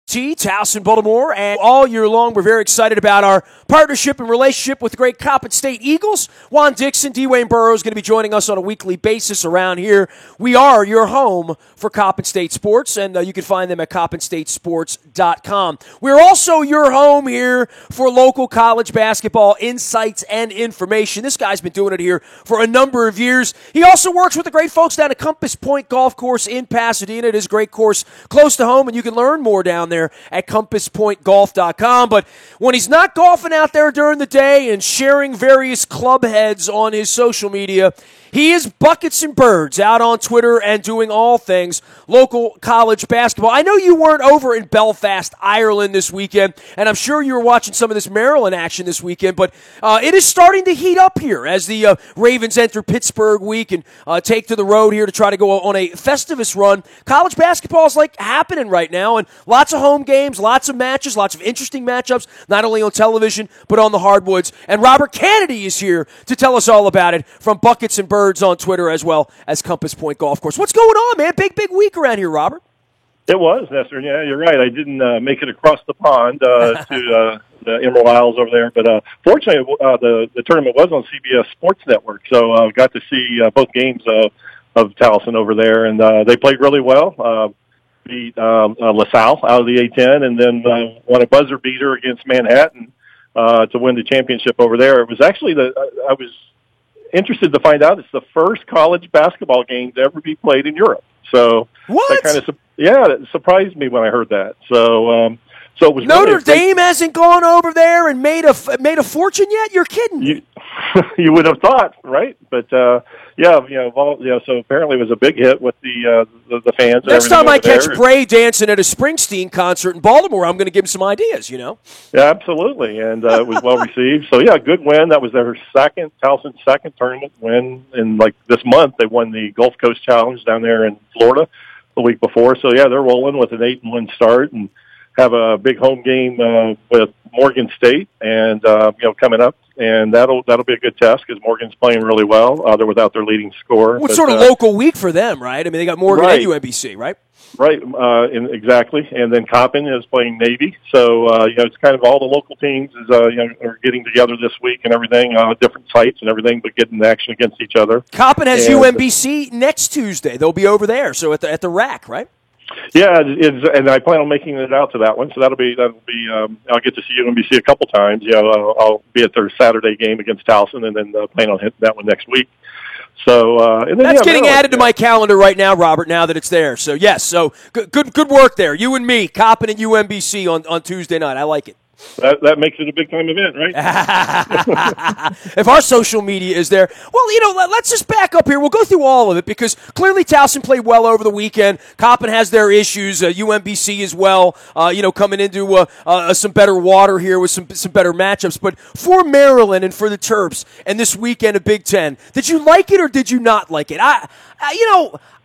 Towson, Baltimore, and all year long we're very excited about our partnership and relationship with the great Coppin State Eagles. Juan Dixon, Dwayne Burrow is going to be joining us on a weekly basis around here. We are your home for Coppin State sports, and you can find them at CoppinStateSports.com. We're also your home here for local college basketball insights and information. This guy's been doing it here for a number of years. He also works with the great folks down at Compass Point Golf Course in Pasadena. It is a great course close to home, and you can learn more down there at CompassPointGolf.com. But when he's not golfing out there during the day and sharing various club heads on his social media, he is Buckets and Birds out on Twitter and doing all things local college basketball. I know you weren't over in Belfast, Ireland this weekend, and I'm sure you were watching some of this Maryland action this weekend, but it is starting to heat up here as the Ravens enter Pittsburgh week and take to the road here to try to go on a Festivus run. College basketball is happening right now, and lots of home games, lots of matches, lots of interesting matchups, not only on television, but on the hardwoods. And Robert Kennedy is here to tell us all about it from Buckets and Birds on Twitter as well as Compass Point Golf Course. What's going on, man? Big week around here, Robert. It was, Nestor. Yeah, you're right. I didn't make it across the pond to the Emerald Isles over there, but fortunately, the tournament was on CBS Sports Network, so I got to see both games of Towson over there, and they played really well. Beat LaSalle out of the A-10, and then won a buzzer beater against Manhattan to win the championship over there. It was actually I was interested to find out it's the first college basketball game to ever be played in Europe. So what? That it surprised me when I heard that. So it was Notre Dame hasn't gone over there and made a fortune yet. You're kidding me. You would have thought, right? But so apparently it was a big hit with the fans. Next time I catch Bray dancing at a Springsteen concert in Baltimore, I'm going to give him some ideas. Yeah, absolutely, and it was well received. So yeah, good win. That was their Towson's second tournament win in this month. They won the Gulf Coast Challenge down there in Florida the week before. So yeah, they're rolling with an 8-1 start and have a big home game with Morgan State and coming up, and that'll be a good test because Morgan's playing really well. They're without their leading scorer. Well, it's sort of local week for them, right? I mean, they got Morgan and UMBC, right? Right, exactly. And then Coppin is playing Navy, so it's kind of all the local teams are getting together this week and everything, different sites and everything, but getting action against each other. Coppin has UMBC next Tuesday. They'll be over there, so at the rack, right? Yeah, and I plan on making it out to that one, so that'll be. I'll get to see UMBC a couple times. I'll be at their Saturday game against Towson, and then plan on hitting that one next week. So and then, that's getting added to my calendar right now, Robert. Now that it's there, so yes, so good work there. You and me, Coppin and UMBC on Tuesday night. I like it. That makes it a big-time event, right? If our social media is there. Well, let's just back up here. We'll go through all of it because clearly Towson played well over the weekend. Coppin has their issues. UMBC as well, coming into some better water here with some better matchups. But for Maryland and for the Terps and this weekend of Big Ten, did you like it or did you not like it?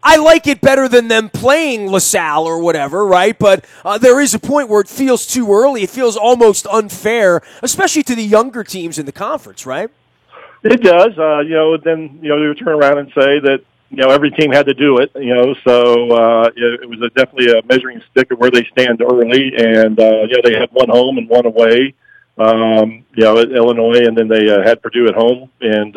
I like it better than them playing LaSalle or whatever, right? But there is a point where it feels too early. It feels almost unfair, especially to the younger teams in the conference, right? It does. Then they turn around and say that every team had to do it. So it was definitely a measuring stick of where they stand early, and they had one home and one away. At Illinois, and then they had Purdue at home, and.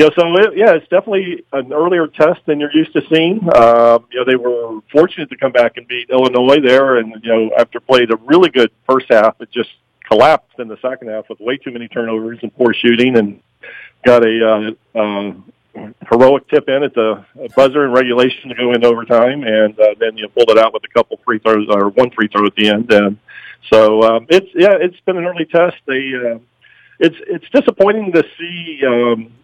It's definitely an earlier test than you're used to seeing. They were fortunate to come back and beat Illinois there, and after played a really good first half, it just collapsed in the second half with way too many turnovers and poor shooting, and got a heroic tip in at the buzzer in regulation to go into overtime, and then pulled it out with a couple free throws or one free throw at the end. And so it's been an early test. It's disappointing to see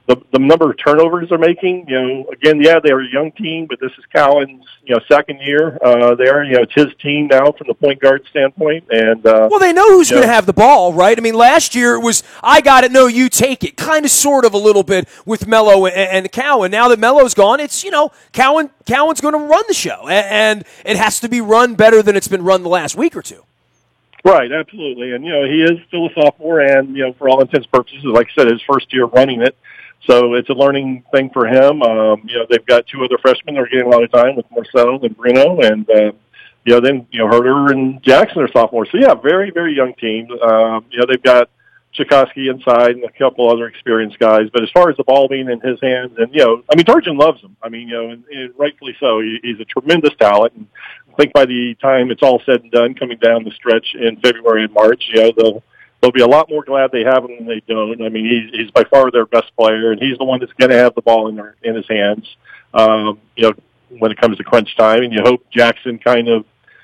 the number of turnovers they're making. Again, they're a young team, but this is Cowan's second year there. It's his team now from the point guard standpoint. And they know who's going to have the ball, right? I mean, last year it was I got it, no, you take it, kind of, sort of, a little bit with Melo and Cowan. Now that Melo's gone, it's Cowan's going to run the show, and it has to be run better than it's been run the last week or two. Right, absolutely. And, he is still a sophomore and, for all intents and purposes, like I said, his first year running it. So it's a learning thing for him. They've got two other freshmen that are getting a lot of time with Marcel and Bruno. And, then Herter and Jackson are sophomores. So yeah, very, very young team. They've got Tchaikovsky inside and a couple other experienced guys. But as far as the ball being in his hands, and Turgeon loves him. And rightfully so. He's a tremendous talent. And I think by the time it's all said and done, coming down the stretch in February and March, they'll be a lot more glad they have him than they don't. He's by far their best player, and he's the one that's going to have the ball in his hands. When it comes to crunch time, and you hope Jackson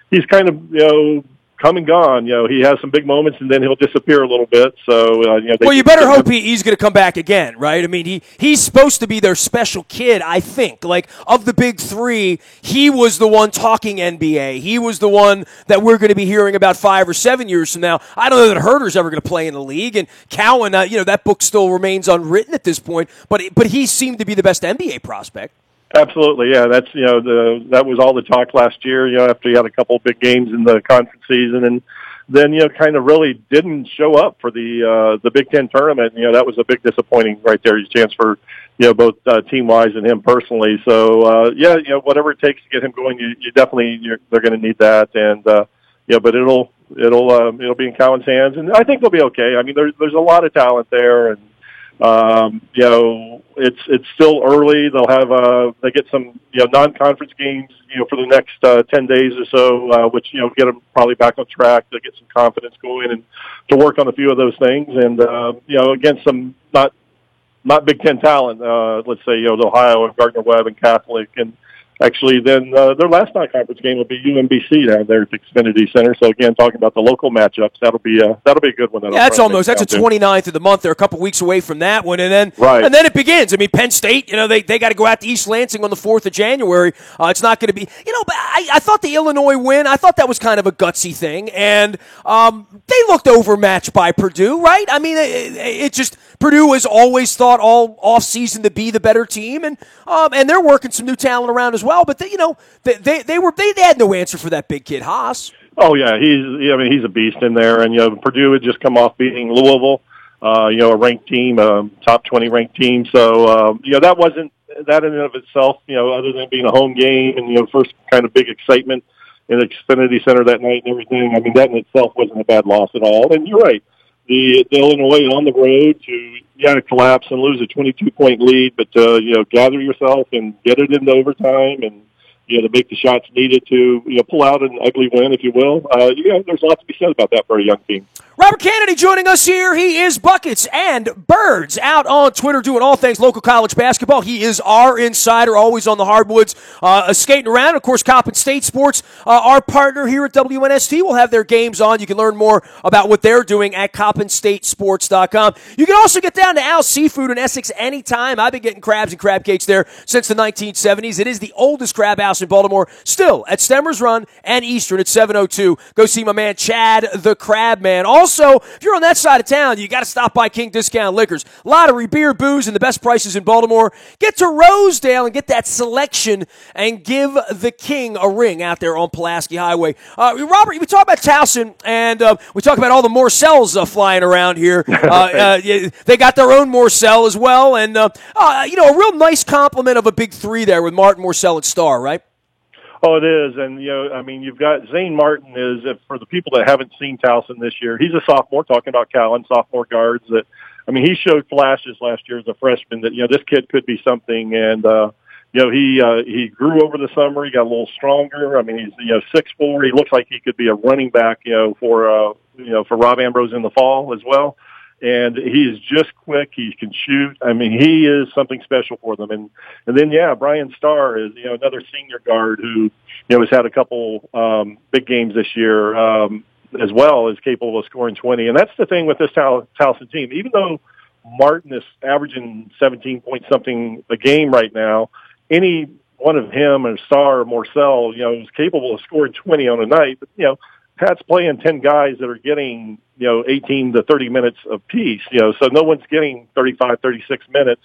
he's come and gone. He has some big moments, and then he'll disappear a little bit. So, you better hope he's going to come back again, right? He's supposed to be their special kid, I think. Like, of the big three, he was the one talking NBA. He was the one that we're going to be hearing about 5 or 7 years from now. I don't know that Herter's ever going to play in the league, and Cowan, that book still remains unwritten at this point, but he seemed to be the best NBA prospect. Absolutely, yeah. That's that was all the talk last year. After he had a couple of big games in the conference season, and then kind of really didn't show up for the Big Ten tournament. That was a big disappointing right there. His chance for both team wise and him personally. So whatever it takes to get him going, they're going to need that, and but it'll be in Cowan's hands, and I think they'll be okay. There's a lot of talent there, and it's still early. They'll have they get some non-conference games for the next 10 days or so, which get them probably back on track to get some confidence going and to work on a few of those things. And against some not Big Ten talent, let's say Ohio and Gardner-Webb and Catholic, and actually then their last non-conference game will be UMBC down there at the Xfinity Center. So again, talking about the local matchups, that'll be a good one. That's the 29th of the month. They're a couple weeks away from that one, and then it begins. Penn State, they got to go out to East Lansing on the 4th of January. It's not going to be, but I thought the Illinois win, I thought that was kind of a gutsy thing, and they looked overmatched by Purdue, right? It just Purdue has always thought all off season to be the better team, and they're working some new talent around as well. But they had no answer for that big kid Haas. Oh yeah, he's a beast in there, and Purdue had just come off beating Louisville, a ranked team, top 20 ranked team. So that wasn't that in and of itself, other than being a home game and first kind of big excitement in the Xfinity Center that night and everything. That in itself wasn't a bad loss at all. And you're right. The Illinois on the road to collapse and lose a 22-point lead, but gather yourself and get it into overtime and to make the shots needed to pull out an ugly win, if you will. There's a lot to be said about that for a young team. Robert Kennedy joining us here. He is Buckets and Birds out on Twitter doing all things local college basketball. He is our insider, always on the hardwoods, skating around. Of course, Coppin State Sports, our partner here at WNST, will have their games on. You can learn more about what they're doing at CoppinStateSports.com. You can also get down to Al's Seafood in Essex anytime. I've been getting crabs and crab cakes there since the 1970s. It is the oldest crab house in Baltimore, still at Stemmers Run and Eastern at 702. Go see my man Chad the Crab Man. Also, if you're on that side of town, you got to stop by King Discount Liquors. Lottery, beer, booze, and the best prices in Baltimore. Get to Rosedale and get that selection and give the King a ring out there on Pulaski Highway. Robert, we talk about Towson, and we talk about all the Morcells flying around here. They got their own Morcell as well, and a real nice compliment of a big three there with Martin Morcell at star, right? Oh, it is, and you've got Zane Martin. For the people that haven't seen Towson this year, he's a sophomore. Talking about Cowan, sophomore guards. He showed flashes last year as a freshman that this kid could be something, and he grew over the summer. He got a little stronger. He's 6'4". He looks like he could be a running back, for Rob Ambrose in the fall as well. And he's just quick. He can shoot. He is something special for them. And then, Brian Starr is, another senior guard who, has had a couple big games this year as well, is capable of scoring 20. And that's the thing with this Towson team. Even though Martin is averaging 17-point-something a game right now, any one of him or Starr or Morcell, is capable of scoring 20 on a night. But, Pat's playing 10 guys that are getting, 18 to 30 minutes apiece, so no one's getting 35, 36 minutes.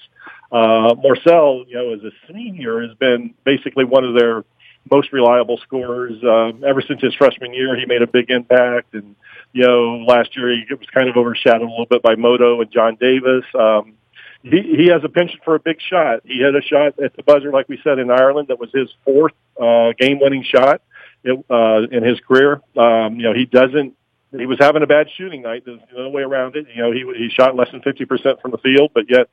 Morcell, as a senior, has been basically one of their most reliable scorers. Ever since his freshman year, he made a big impact. And, last year he was kind of overshadowed a little bit by Moto and John Davis. He has a penchant for a big shot. He had a shot at the buzzer, like we said, in Ireland. That was his fourth game-winning shot. in his career. He was having a bad shooting night. There's no way around it. He shot less than 50% from the field, but yet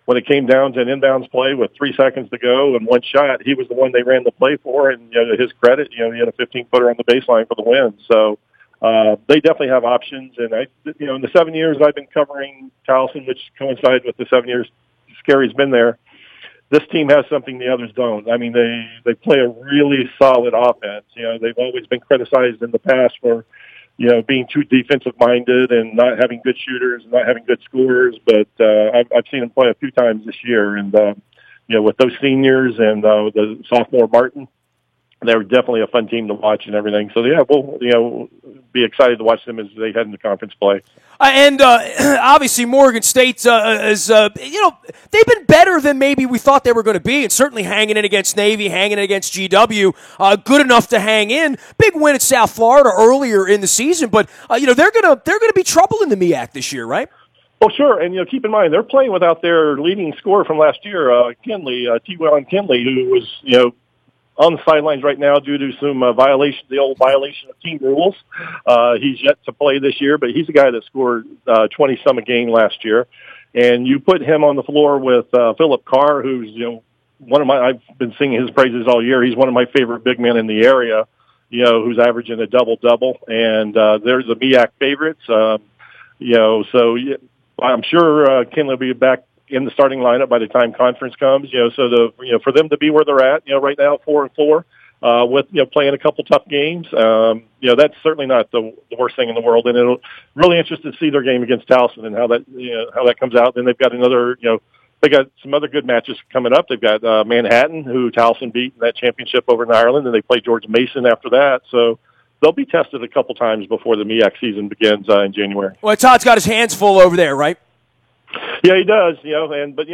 when it came down to an inbounds play with 3 seconds to go and one shot, he was the one they ran the play for. And to his credit, he had a 15-footer on the baseline for the win. So they definitely have options. And in the 7 years I've been covering Towson, which coincides with the 7 years Scary's been there, this team has something the others don't. I mean, they play a really solid offense. They've always been criticized in the past for being too defensive-minded and not having good shooters and not having good scorers. But I've seen them play a few times this year. And, with those seniors and the sophomore Martin, they're definitely a fun team to watch and everything. So, yeah, we'll, be excited to watch them as they head into conference play. And obviously Morgan State is, they've been better than maybe we thought they were going to be, and certainly hanging in against Navy, hanging in against GW, good enough to hang in. Big win at South Florida earlier in the season, but they're gonna be trouble in the MEAC this year, right? Oh, sure, and keep in mind they're playing without their leading scorer from last year, Kinley, T-Well Kinley, who was on the sidelines right now due to some the old violation of team rules. He's yet to play this year, but he's a guy that scored 20-some a game last year. And you put him on the floor with Philip Carr, who's I've been singing his praises all year. He's one of my favorite big men in the area, who's averaging a double-double. And they're the MEAC favorites. So I'm sure Kinley will be back in the starting lineup by the time conference comes, so for them to be where they're at, right now, 4-4, with, playing a couple tough games, that's certainly not the worst thing in the world. And it'll really interested to see their game against Towson and how that comes out. Then they've got they got some other good matches coming up. They've got, Manhattan, who Towson beat in that championship over in Ireland, and they play George Mason after that. So they'll be tested a couple times before the MEAC season begins, in January. Well, Todd's got his hands full over there, right? Yeah, he does. But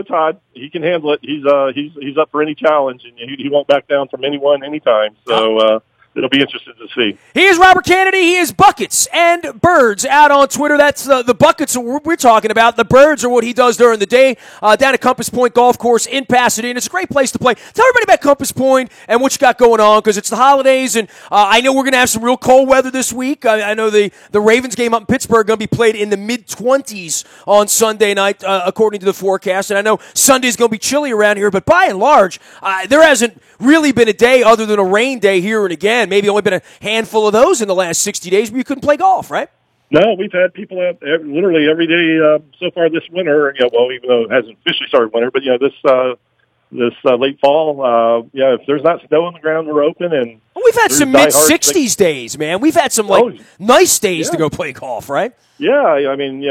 Todd, he can handle it. He's up for any challenge, and he won't back down from anyone, anytime. So it'll be interesting to see. He is Robert Kennedy. He is Buckets and Birds out on Twitter. That's the Buckets we're talking about. The Birds are what he does during the day down at Compass Point Golf Course in Pasadena. It's a great place to play. Tell everybody about Compass Point and what you got going on, because it's the holidays, and I know we're going to have some real cold weather this week. I know the Ravens game up in Pittsburgh going to be played in the mid-20s on Sunday night, according to the forecast. And I know Sunday's going to be chilly around here, but by and large, there hasn't really been a day other than a rain day here and again. Maybe only been a handful of those in the last 60 days where you couldn't play golf, right? No, we've had people out literally every day so far this winter. Even though it hasn't officially started winter, but this late fall, if there's not snow on the ground, we're open. And we've had some mid-60s days, man. We've had some nice days to go play golf, right? Yeah, I mean,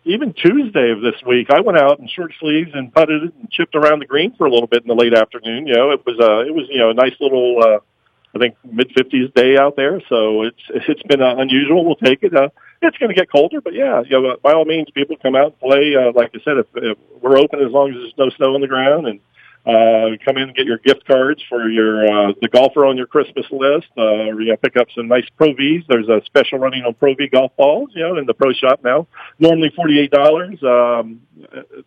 even Tuesday of this week, I went out in short sleeves and putted and chipped around the green for a little bit in the late afternoon. It was a nice little, I think mid-50s day out there. So it's been unusual. We'll take it. It's going to get colder, but by all means, people come out and play. Like I said, if we're open as long as there's no snow on the ground, and come in and get your gift cards for your the golfer on your Christmas list. Or pick up some nice Pro Vs. There's a special running on Pro V golf balls, in the pro shop now. Normally $48,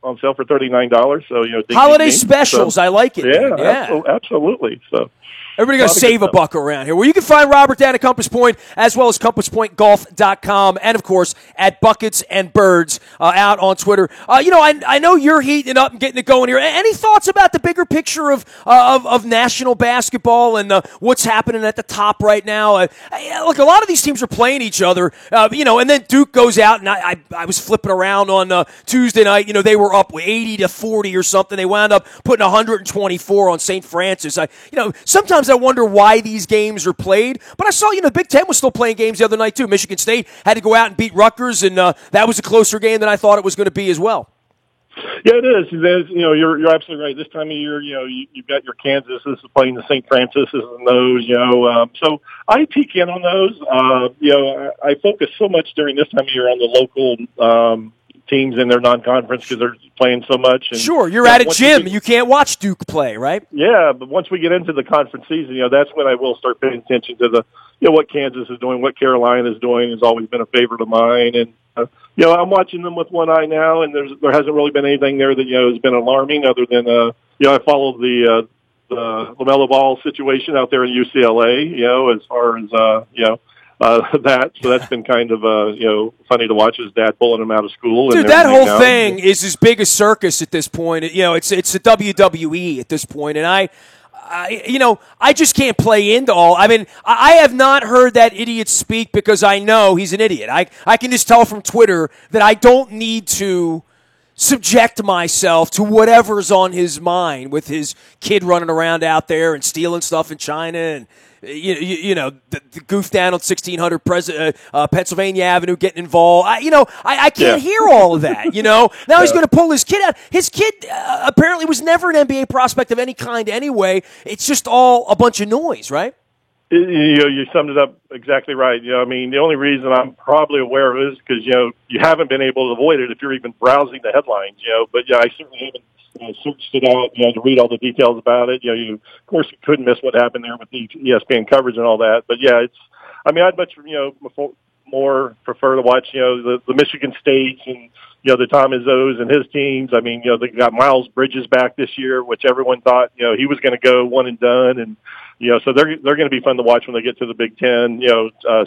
on sale for $39. So holiday specials. So, I like it. Yeah. Absolutely. So. Everybody got to save a buck around here. Well, you can find Robert down at Compass Point, as well as compasspointgolf.com, and, of course, at Buckets and Birds out on Twitter. I know you're heating it up and getting it going here. Any thoughts about the bigger picture of national basketball and what's happening at the top right now? Look, a lot of these teams are playing each other, and then Duke goes out, and I was flipping around on Tuesday night. They were up 80-40 or something. They wound up putting 124 on St. Francis. Sometimes I wonder why these games are played, but I saw, the Big Ten was still playing games the other night too. Michigan State had to go out and beat Rutgers, and that was a closer game than I thought it was going to be as well. Yeah, it is. You're absolutely right. This time of year, you've got your Kansas is playing the St. Francis and those, so I peek in on those. I focus so much during this time of year on the local teams in their non-conference because they're playing so much. And, sure, you're at a gym. You can't watch Duke play, right? Yeah, but once we get into the conference season, that's when I will start paying attention to what Kansas is doing, what Carolina is doing. Has always been a favorite of mine, and I'm watching them with one eye now, and there hasn't really been anything there that has been alarming, other than I follow the the LaMelo Ball situation out there in UCLA, as far as, that. So that's been kind of, funny to watch his dad pulling him out of school. Dude, that whole thing is as big a circus at this point. It's the WWE at this point, and I just can't play into all. I mean, I have not heard that idiot speak because I know he's an idiot. I can just tell from Twitter that I don't need to subject myself to whatever's on his mind with his kid running around out there and stealing stuff in China and the goof down on 1600 Pennsylvania Avenue getting involved. I can't hear all of that. Now he's going to pull his kid out. His kid apparently was never an NBA prospect of any kind anyway. It's just all a bunch of noise, right? You summed it up exactly right. The only reason I'm probably aware of it is because, you haven't been able to avoid it if you're even browsing the headlines, but I certainly haven't searched it out, to read all the details about it. Of course, you couldn't miss what happened there with the ESPN coverage and all that. But I'd much, more prefer to watch, the Michigan States and, the Tom Izzo's and his teams. They got Miles Bridges back this year, which everyone thought, he was going to go one and done. And, so they're going to be fun to watch when they get to the Big Ten,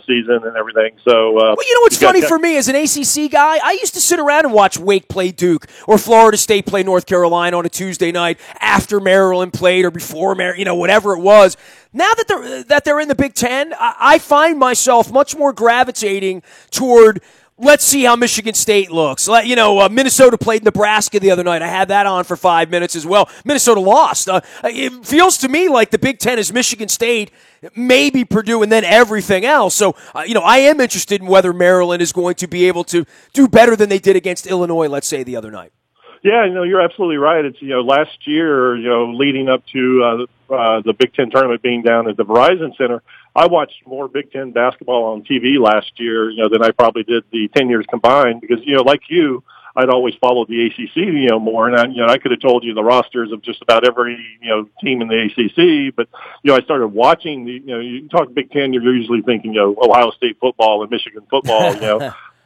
season and everything. So, what's funny for me as an ACC guy, I used to sit around and watch Wake play Duke or Florida State play North Carolina on a Tuesday night after Maryland played or before Maryland, whatever it was. Now that they're in the Big Ten, I find myself much more gravitating toward, let's see how Michigan State looks. Minnesota played Nebraska the other night. I had that on for 5 minutes as well. Minnesota lost. It feels to me like the Big Ten is Michigan State, maybe Purdue, and then everything else. So, I am interested in whether Maryland is going to be able to do better than they did against Illinois, let's say, the other night. Yeah, you're absolutely right. It's, last year, leading up to the Big Ten tournament being down at the Verizon Center, I watched more Big Ten basketball on TV last year, than I probably did the 10 years combined because, like you, I'd always followed the ACC, more, and I could have told you the rosters of just about every, team in the ACC, but, I started watching you talk Big Ten, you're usually thinking, Ohio State football and Michigan football,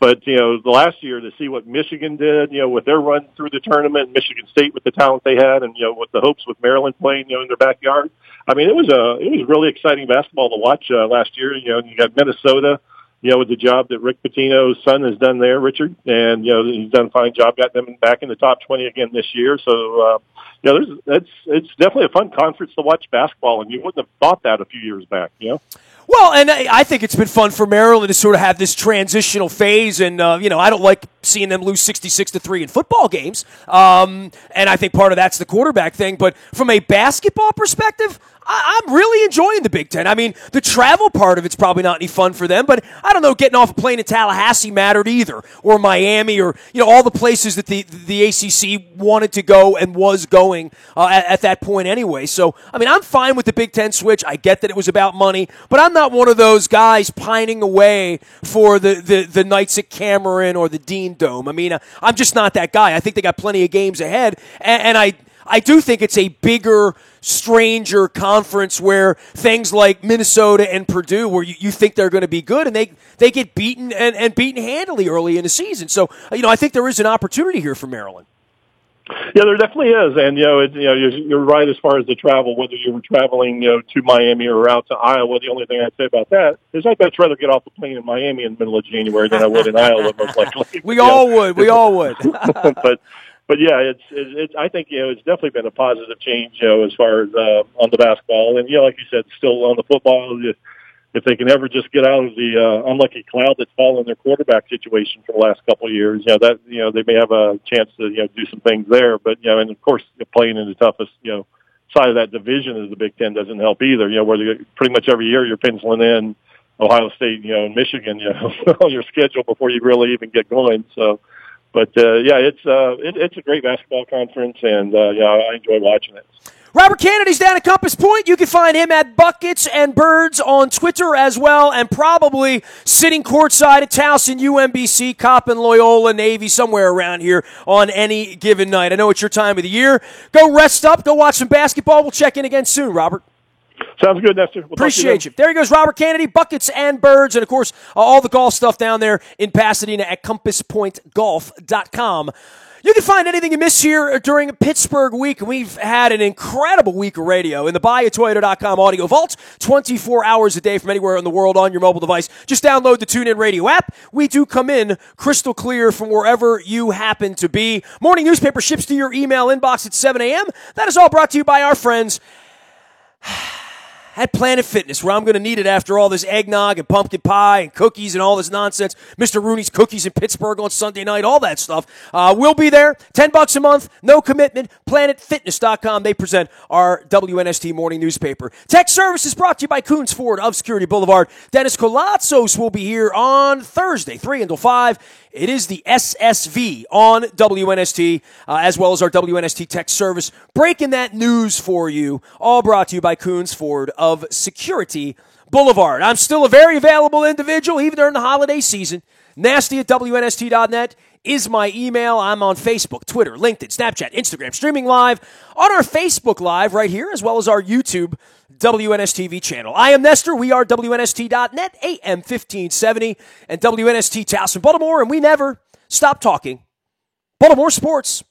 But, the last year to see what Michigan did, with their run through the tournament, Michigan State with the talent they had, and, with the hopes with Maryland playing, in their backyard. It was really exciting basketball to watch last year. You got Minnesota, with the job that Rick Pitino's son has done there, Richard, and, he's done a fine job, got them back in the top 20 again this year. So, it's definitely a fun conference to watch basketball, and you wouldn't have thought that a few years back, Well, and I think it's been fun for Maryland to sort of have this transitional phase, and I don't like seeing them lose 66-3 in football games, and I think part of that's the quarterback thing. But from a basketball perspective, I'm really enjoying the Big Ten. The travel part of it's probably not any fun for them, but I don't know, getting off a plane in Tallahassee mattered either, or Miami, or all the places that the ACC wanted to go and was going at that point anyway. So, I'm fine with the Big Ten switch. I get that it was about money, but I'm not one of those guys pining away for the nights at Cameron or the Dean Dome. I'm just not that guy. I think they got plenty of games ahead, and I do think it's a bigger, stranger conference where things like Minnesota and Purdue, where you think they're going to be good, and they get beaten and beaten handily early in the season. So, I think there is an opportunity here for Maryland. Yeah, there definitely is, and you're right as far as the travel. Whether you were traveling, to Miami or out to Iowa, the only thing I'd say about that is I'd much rather get off the plane in Miami in the middle of January than I would in Iowa, most likely. We all would. But yeah, it's. I think it's definitely been a positive change, as far as on the basketball, and like you said, still on the football. If they can ever just get out of the unlucky cloud that's fallen in their quarterback situation for the last couple of years, they may have a chance to do some things there. But and of course, playing in the toughest side of that division as the Big Ten doesn't help either. Where pretty much every year you're penciling in Ohio State, and Michigan, on your schedule before you really even get going. So. But, it's a great basketball conference, and, I enjoy watching it. Robert Kennedy's down at Compass Point. You can find him at Buckets and Birds on Twitter as well, and probably sitting courtside at Towson, UMBC, Coppin, Loyola, Navy, somewhere around here on any given night. I know it's your time of the year. Go rest up. Go watch some basketball. We'll check in again soon, Robert. Sounds good, Nestor. We'll appreciate you. There he goes, Robert Kennedy, Buckets and Birds, and, of course, all the golf stuff down there in Pasadena at compasspointgolf.com. You can find anything you miss here during Pittsburgh week. We've had an incredible week of radio in the BuyAToyota.com audio vault, 24 hours a day from anywhere in the world on your mobile device. Just download the TuneIn Radio app. We do come in crystal clear from wherever you happen to be. Morning newspaper ships to your email inbox at 7 a.m. That is all brought to you by our friends at Planet Fitness, where I'm going to need it after all this eggnog and pumpkin pie and cookies and all this nonsense. Mr. Rooney's Cookies in Pittsburgh on Sunday night, all that stuff. We'll be there. $10 a month, no commitment. PlanetFitness.com. They present our WNST morning newspaper. Tech Service is brought to you by Coons Ford of Security Boulevard. Dennis Colatzos will be here on Thursday, 3 until 5. It is the SSV on WNST, as well as our WNST Tech Service, breaking that news for you, all brought to you by Coons Ford of Security Boulevard. I'm still a very available individual, even during the holiday season. Nasty at WNST.net is my email. I'm on Facebook, Twitter, LinkedIn, Snapchat, Instagram, streaming live on our Facebook Live right here, as well as our YouTube WNSTV channel. I am Nestor. We are WNST.net, AM 1570, and WNST Towson, Baltimore, and we never stop talking Baltimore sports.